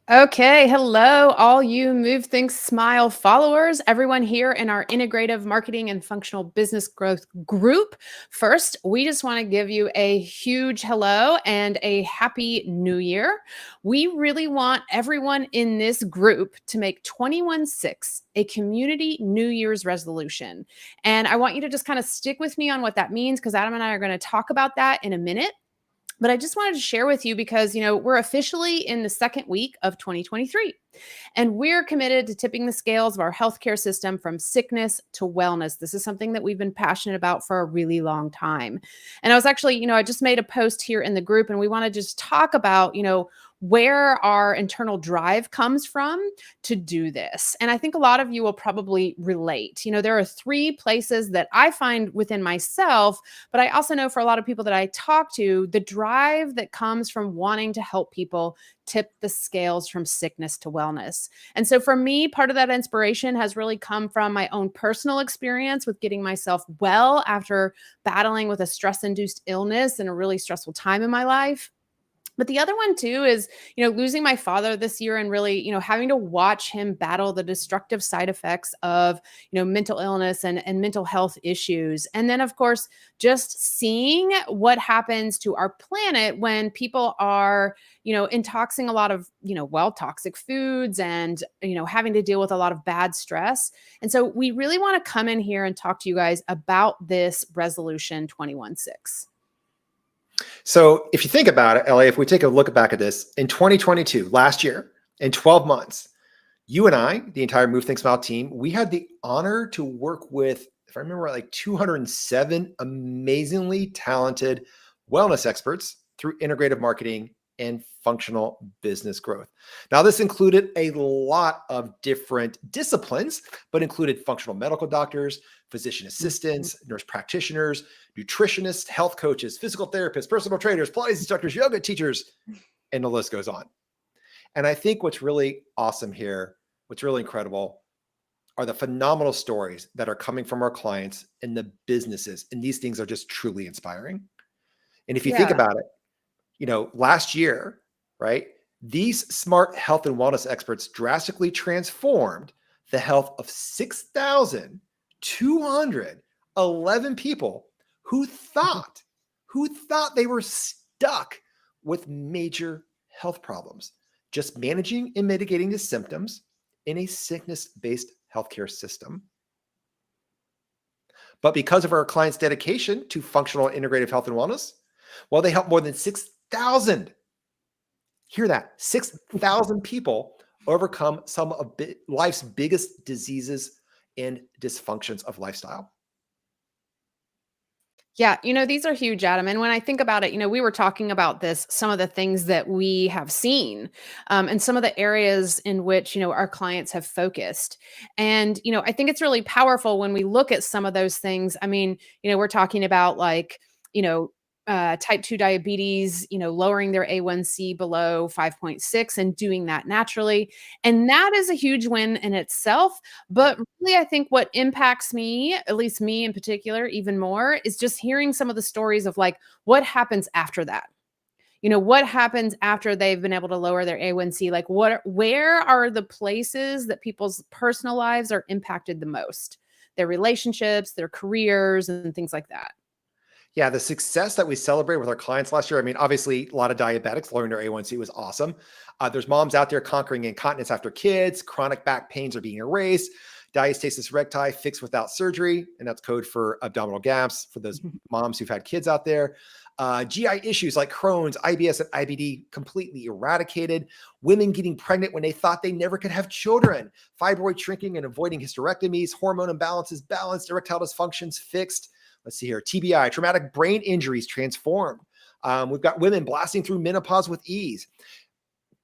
Okay, hello, all you Move Think Smile followers, everyone here in our integrative marketing and functional business growth group. First, we just want to give you a huge hello and a happy new year. We really want everyone in this group to make 21/6 a community New Year's resolution. And I want you to just kind of stick with me on what that means because Adam and I are going to talk about that in a minute. But I just wanted to share with you because, we're officially in the second week of 2023, and we're committed to tipping the scales of our healthcare system from sickness to wellness. This is something that we've been passionate about for a really long time. And I was actually, I just made a post here in the group, and we want to just talk about, where our internal drive comes from to do this. And I think a lot of you will probably relate. There are three places that I find within myself, but I also know for a lot of people that I talk to, the drive that comes from wanting to help people tip the scales from sickness to wellness. And so for me, part of that inspiration has really come from my own personal experience with getting myself well after battling with a stress induced illness and a really stressful time in my life. But the other one too is, losing my father this year and really, having to watch him battle the destructive side effects of, mental illness and mental health issues. And then, of course, just seeing what happens to our planet when people are, intoxing a lot of, toxic foods and, having to deal with a lot of bad stress. And so we really want to come in here and talk to you guys about this resolution 21/6. So if you think about it, Ellie, if we take a look back at this in 2022, last year, in 12 months, you and I, the entire Move Think Smile team, we had the honor to work with, if I remember, like 207 amazingly talented wellness experts through integrative marketing and functional business growth. Now, this included a lot of different disciplines, but included functional medical doctors, physician Mhm. assistants, nurse practitioners, nutritionists, health coaches, physical therapists, personal trainers, Pilates instructors, yoga teachers, and the list goes on. And I think what's really awesome here, what's really incredible, are the phenomenal stories that are coming from our clients and the businesses. And these things are just truly inspiring. And if you think Yeah. about it, last year, right, these smart health and wellness experts drastically transformed the health of 6,211 people who thought, they were stuck with major health problems, just managing and mitigating the symptoms in a sickness-based healthcare system. But because of our clients' dedication to functional integrative health and wellness, well, they helped more than 6,000, hear that, 6,000 people overcome some of life's biggest diseases and dysfunctions of lifestyle. Yeah, these are huge, Adam. And when I think about it, we were talking about this, some of the things that we have seen, and some of the areas in which, our clients have focused. And, I think it's really powerful when we look at some of those things. I mean, we're talking about like, type 2 diabetes, lowering their A1C below 5.6 and doing that naturally. And that is a huge win in itself. But really, I think what impacts me, at least me in particular, even more, is just hearing some of the stories of like what happens after that. What happens after they've been able to lower their A1C? Like where are the places that people's personal lives are impacted the most? Their relationships, their careers, and things like that. Yeah, the success that we celebrated with our clients last year, I mean, obviously, a lot of diabetics lowering their A1C was awesome. There's moms out there conquering incontinence after kids, chronic back pains are being erased, diastasis recti fixed without surgery, and that's code for abdominal gaps for those moms who've had kids out there. GI issues like Crohn's, IBS, and IBD completely eradicated. Women getting pregnant when they thought they never could have children. Fibroid shrinking and avoiding hysterectomies. Hormone imbalances balanced. Erectile dysfunctions fixed. Let's see here. TBI, traumatic brain injuries transformed. We've got women blasting through menopause with ease.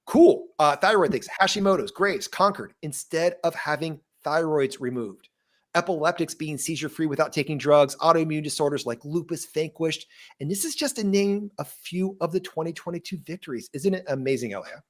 Cool. Thyroid things. Hashimoto's, Graves, conquered instead of having thyroids removed. Epileptics being seizure-free without taking drugs, autoimmune disorders like lupus vanquished. And this is just to name a few of the 2022 victories. Isn't it amazing, Elia?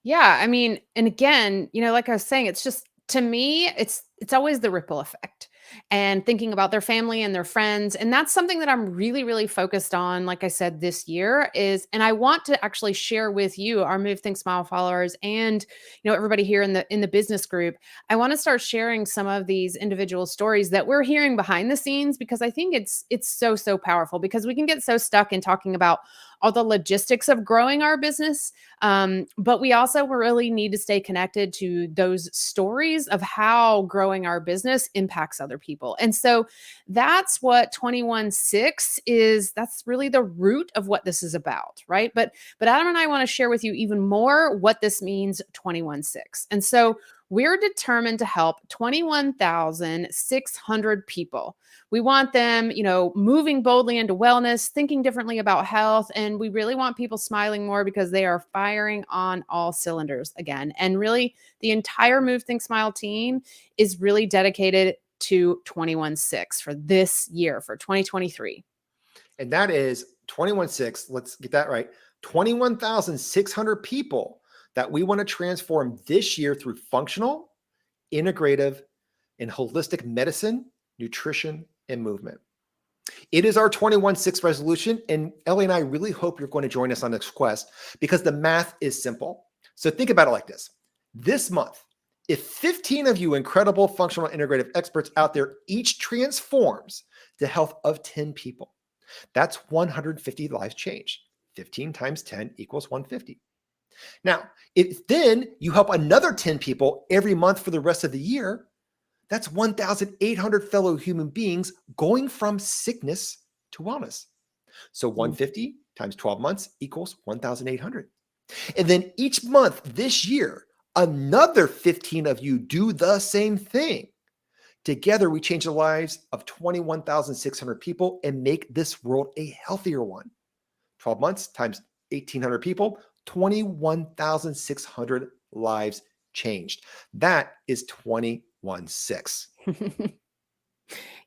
Yeah, and again, like I was saying, it's just to me, it's always the ripple effect. and thinking about their family and their friends. And that's something that I'm really, really focused on, like I said, this year is, and I want to actually share with you, our Move Think Smile followers, and everybody here in the business group. I want to start sharing some of these individual stories that we're hearing behind the scenes, because I think it's so, so powerful, because we can get so stuck in talking about all the logistics of growing our business. But we also really need to stay connected to those stories of how growing our business impacts other people. And so that's what 21/6 is. That's really the root of what this is about, right? But Adam and I want to share with you even more what this means 21/6. And so we're determined to help 21,600 people. We want them, moving boldly into wellness, thinking differently about health, and we really want people smiling more because they are firing on all cylinders again. And really, the entire Move Think Smile team is really dedicated to 21/6 for this year, for 2023. And that is 21/6. Let's get that right. 21,600 people that we want to transform this year through functional, integrative, and holistic medicine, nutrition, and movement. It is our 21/6 resolution. And Ellie and I really hope you're going to join us on this quest, because the math is simple. So think about it like this. This month, if 15 of you incredible functional integrative experts out there each transforms the health of 10 people, that's 150 lives changed. 15 times 10 equals 150. Now, if then you help another 10 people every month for the rest of the year, that's 1,800 fellow human beings going from sickness to wellness. So 150 times 12 months equals 1,800. And then each month this year, another 15 of you do the same thing. Together, we change the lives of 21,600 people and make this world a healthier one. 12 months times 1,800 people, 21,600 lives changed. That is 21/6.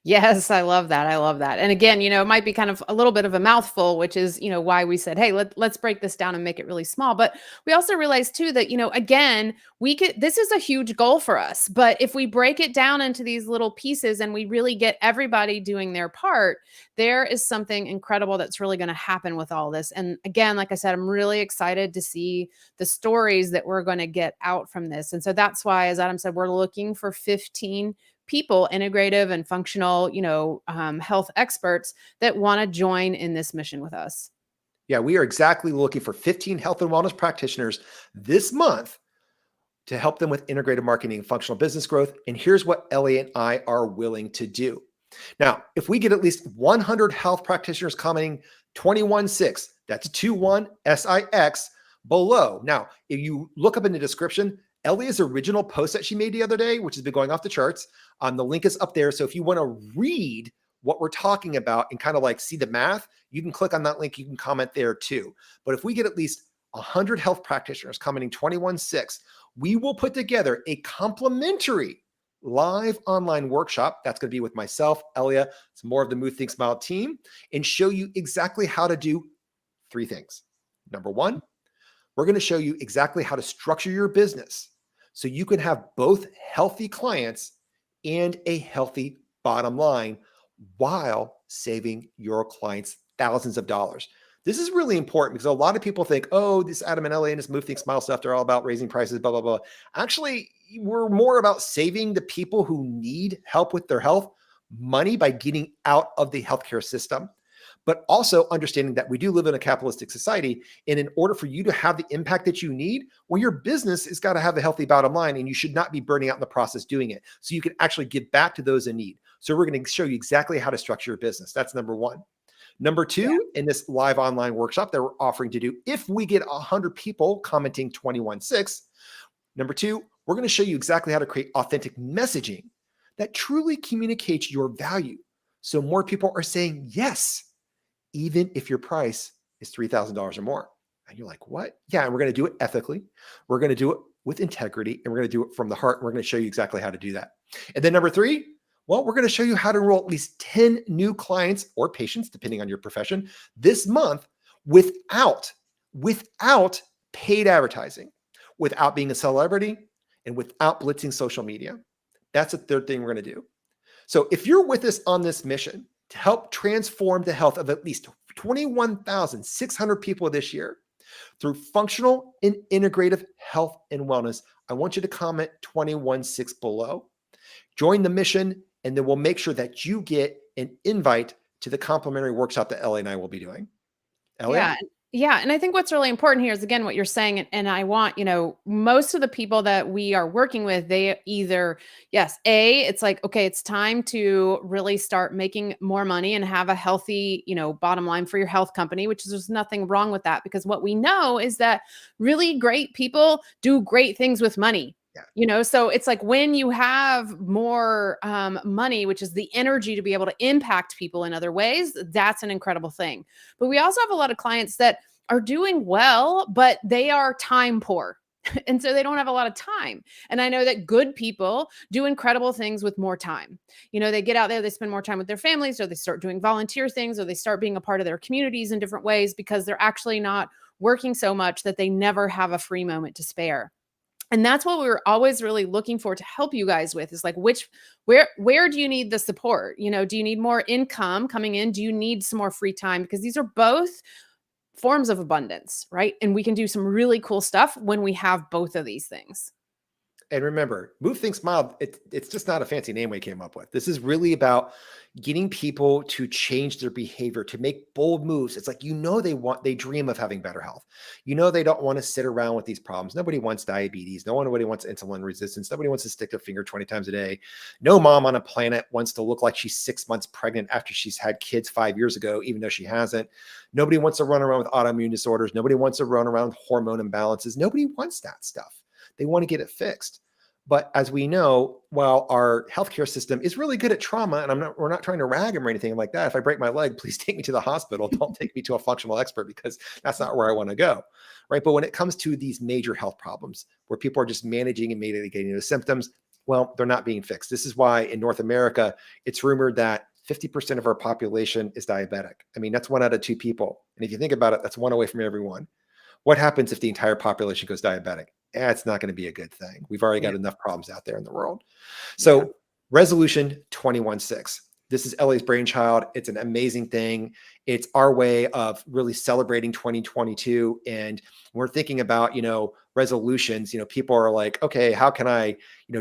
Yes, I love that. I love that. And again, it might be kind of a little bit of a mouthful, which is, why we said, hey, let's break this down and make it really small. But we also realized too that, again, this is a huge goal for us. But if we break it down into these little pieces and we really get everybody doing their part, there is something incredible that's really going to happen with all this. And again, like I said, I'm really excited to see the stories that we're going to get out from this. And so that's why, as Adam said, we're looking for 15 people, integrative and functional, health experts that want to join in this mission with us. Yeah, we are exactly looking for 15 health and wellness practitioners this month to help them with integrated marketing and functional business growth. And here's what Ellie and I are willing to do. Now, if we get at least 100 health practitioners commenting 21/6, that's 21/6 below. Now, if you look up in the description, Ellie's original post that she made the other day, which has been going off the charts, the link is up there. So if you want to read what we're talking about and kind of like see the math, you can click on that link. You can comment there too. But if we get at least 100 health practitioners commenting 21/6, we will put together a complimentary live online workshop. That's going to be with myself, Elia, some more of the Move Think Smile team, and show you exactly how to do 3 things. Number 1, we're going to show you exactly how to structure your business so you can have both healthy clients and a healthy bottom line while saving your clients thousands of dollars. This is really important because a lot of people think, oh, this Adam and Ellie and this Move Think Smile stuff, they're all about raising prices, blah, blah, blah. Actually, we're more about saving the people who need help with their health money by getting out of the healthcare system, but also understanding that we do live in a capitalistic society. And in order for you to have the impact that you need, well, your business has got to have a healthy bottom line, and you should not be burning out in the process doing it. So you can actually give back to those in need. So we're going to show you exactly how to structure your business. That's number 1. Number 2, in this live online workshop that we're offering to do, if we get 100 people commenting 21/6, number 2, we're going to show you exactly how to create authentic messaging that truly communicates your value. So more people are saying yes, even if your price is $3,000 or more. And you're like, what? Yeah, and we're going to do it ethically. We're going to do it with integrity, and we're going to do it from the heart. And we're going to show you exactly how to do that. And then number 3, well, we're going to show you how to enroll at least 10 new clients or patients, depending on your profession, this month without paid advertising, without being a celebrity, and without blitzing social media. That's the third thing we're going to do. So if you're with us on this mission to help transform the health of at least 21,600 people this year through functional and integrative health and wellness, I want you to comment 21.6 below. Join the mission, and then we'll make sure that you get an invite to the complimentary workshop that Ellie and I will be doing. Ellie? Yeah. Yeah. And I think what's really important here is, again, what you're saying. And I want, most of the people that we are working with, they either, yes, it's like, okay, it's time to really start making more money and have a healthy, bottom line for your health company, which is, there's nothing wrong with that, because what we know is that really great people do great things with money. Yeah. So it's like, when you have more money, which is the energy to be able to impact people in other ways, that's an incredible thing. But we also have a lot of clients that are doing well, but they are time poor. And so they don't have a lot of time. And I know that good people do incredible things with more time. They get out there, they spend more time with their families, or they start doing volunteer things, or they start being a part of their communities in different ways, because they're actually not working so much that they never have a free moment to spare. And that's what we were always really looking for to help you guys with, is like, where do you need the support? Do you need more income coming in? Do you need some more free time? Because these are both forms of abundance, right? And we can do some really cool stuff when we have both of these things. And remember, Move Think Smile, it's just not a fancy name we came up with. This is really about getting people to change their behavior, to make bold moves. It's like, they dream of having better health. They don't want to sit around with these problems. Nobody wants diabetes. Nobody wants insulin resistance. Nobody wants to stick their finger 20 times a day. No mom on a planet wants to look like she's 6 months pregnant after she's had kids 5 years ago, even though she hasn't. Nobody wants to run around with autoimmune disorders. Nobody wants to run around with hormone imbalances. Nobody wants that stuff. They want to get it fixed. But as we know, while our healthcare system is really good at trauma, and we're not trying to rag them or anything like that. If I break my leg, please take me to the hospital. Don't take me to a functional expert, because that's not where I want to go. Right. But when it comes to these major health problems where people are just managing and mitigating the symptoms, well, they're not being fixed. This is why in North America, it's rumored that 50% of our population is diabetic. I mean, that's 1 out of 2 people. And if you think about it, that's 1 away from every one. What happens if the entire population goes diabetic? It's not going to be a good thing. We've already got enough problems out there in the world. So resolution 21.6. This is Ellie's brainchild. It's an amazing thing. It's our way of really celebrating 2022. And we're thinking about, resolutions. People are like, okay, how can I,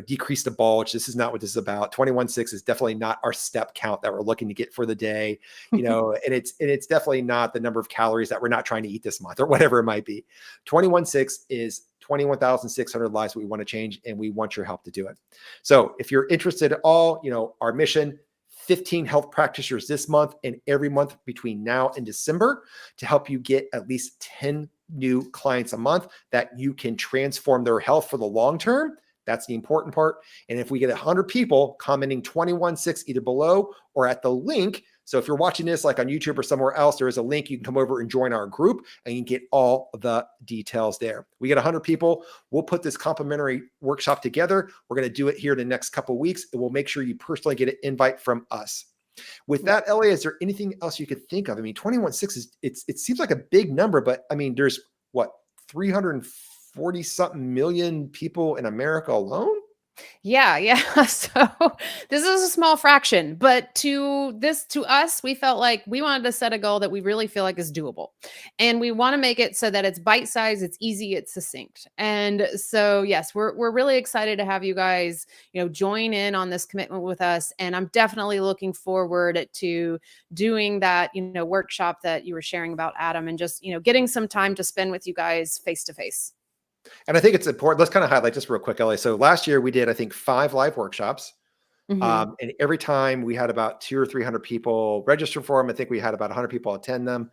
decrease the bulge? This is not what this is about. 21.6 is definitely not our step count that we're looking to get for the day, and it's definitely not the number of calories that we're not trying to eat this month or whatever it might be. 21.6 is 21,600 lives that we want to change, and we want your help to do it. So if you're interested at all, our mission, 15 health practitioners this month and every month between now and December, to help you get at least 10 new clients a month that you can transform their health for the long term. That's the important part. And if we get 100 people commenting 21.6 either below or at the link, so if you're watching this like on YouTube or somewhere else, there is a link. You can come over and join our group, and you can get all the details there. We get 100 people. We'll put this complimentary workshop together. We're going to do it here in the next couple of weeks, and we'll make sure you personally get an invite from us. With that, Ellie, is there anything else you could think of? I mean, 21.6 is, it seems like a big number, but I mean, there's what, 340 something million people in America alone? Yeah. So this is a small fraction, but to us, we felt like we wanted to set a goal that we really feel like is doable. And we want to make it so that it's bite-sized, it's easy, it's succinct. And so, yes, we're really excited to have you guys, join in on this commitment with us. And I'm definitely looking forward to doing that, workshop that you were sharing about, Adam, and just, getting some time to spend with you guys face to face. And I think it's important. Let's kind of highlight just real quick, Ellie. So last year we did, I think, 5 live workshops. Mhm. And every time we had about 200 or 300 people register for them. I think we had about 100 people attend them.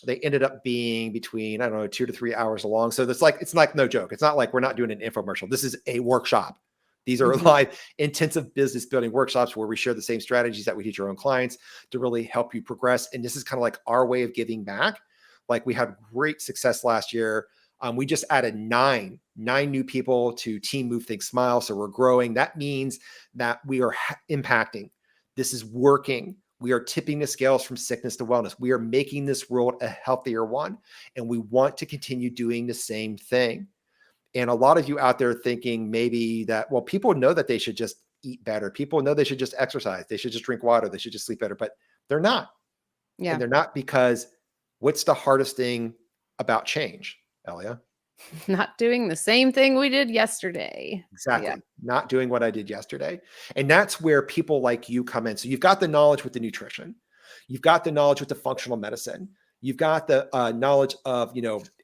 They ended up being between, I don't know, 2 to 3 hours long. So it's like no joke. It's not like we're not doing an infomercial. This is a workshop. These are live intensive business building workshops where we share the same strategies that we teach our own clients to really help you progress. And this is kind of like our way of giving back. Like, we had great success last year. We just added nine new people to Team Move Think Smile. So we're growing. That means that we are impacting. This is working. We are tipping the scales from sickness to wellness. We are making this world a healthier one. And we want to continue doing the same thing. And a lot of you out there thinking maybe that, well, people know that they should just eat better. People know they should just exercise. They should just drink water. They should just sleep better, but they're not. Yeah. And they're not because what's the hardest thing about change, Elia? Not doing the same thing we did yesterday. Exactly. Yeah. Not doing what I did yesterday. And that's where people like you come in. So you've got the knowledge with the nutrition. You've got the knowledge with the functional medicine. You've got the knowledge of,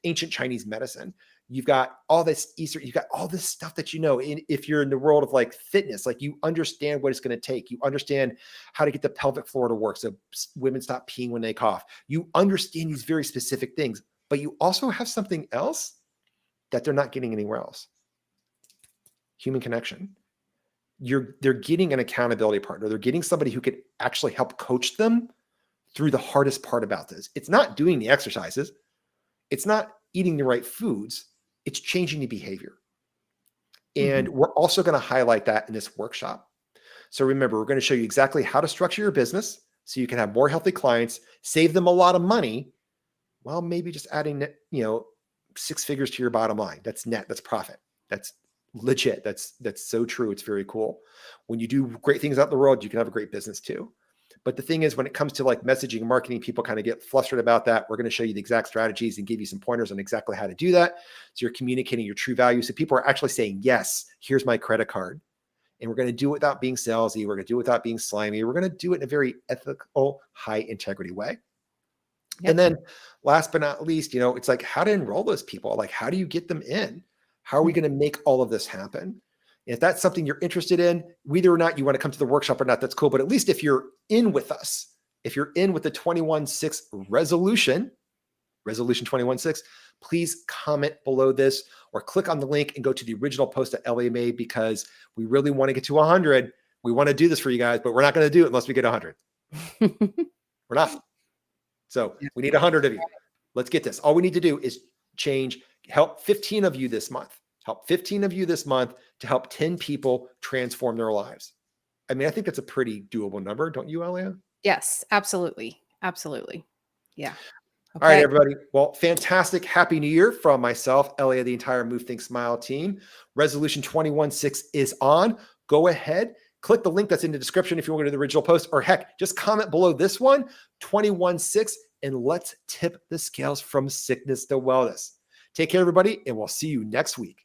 ancient Chinese medicine. You've got all this Eastern, you've got all this stuff that if you're in the world of like fitness, like you understand what it's going to take. You understand how to get the pelvic floor to work so women stop peeing when they cough. You understand these very specific things, but you also have something else that they're not getting anywhere else. Human connection. They're getting an accountability partner. They're getting somebody who could actually help coach them through the hardest part about this. It's not doing the exercises. It's not eating the right foods. It's changing the behavior. And we're also going to highlight that in this workshop. So remember, we're going to show you exactly how to structure your business so you can have more healthy clients, save them a lot of money, while maybe just adding, 6 figures to your bottom line. That's net, that's profit. That's legit. That's so true. It's very cool. When you do great things out in the world, you can have a great business too. But the thing is, when it comes to like messaging and marketing, people kind of get flustered about that. We're going to show you the exact strategies and give you some pointers on exactly how to do that. So you're communicating your true value. So people are actually saying, yes, here's my credit card. And we're going to do it without being salesy. We're going to do it without being slimy. We're going to do it in a very ethical, high integrity way. Yep. And then last but not least, it's like how to enroll those people. Like, how do you get them in? How are we going to make all of this happen? If that's something you're interested in, whether or not you want to come to the workshop or not, that's cool. But at least if you're in with us, if you're in with the 21-6 resolution 21-6, please comment below this or click on the link and go to the original post that Elia made, because we really want to get to 100. We want to do this for you guys, but we're not going to do it unless we get 100. We're not. So we need 100 of you. Let's get this. All we need to do is help 15 of you this month. Help 15 of you this month to help 10 people transform their lives. I mean, I think that's a pretty doable number. Don't you, Elia? Yes, absolutely. Absolutely. Yeah. Okay. All right, everybody. Well, fantastic. Happy New Year from myself, Elia, the entire Move, Think, Smile team. Resolution 21-6 is on. Go ahead. Click the link that's in the description if you want to go to the original post, or heck, just comment below this one, 21-6, and let's tip the scales from sickness to wellness. Take care, everybody, and we'll see you next week.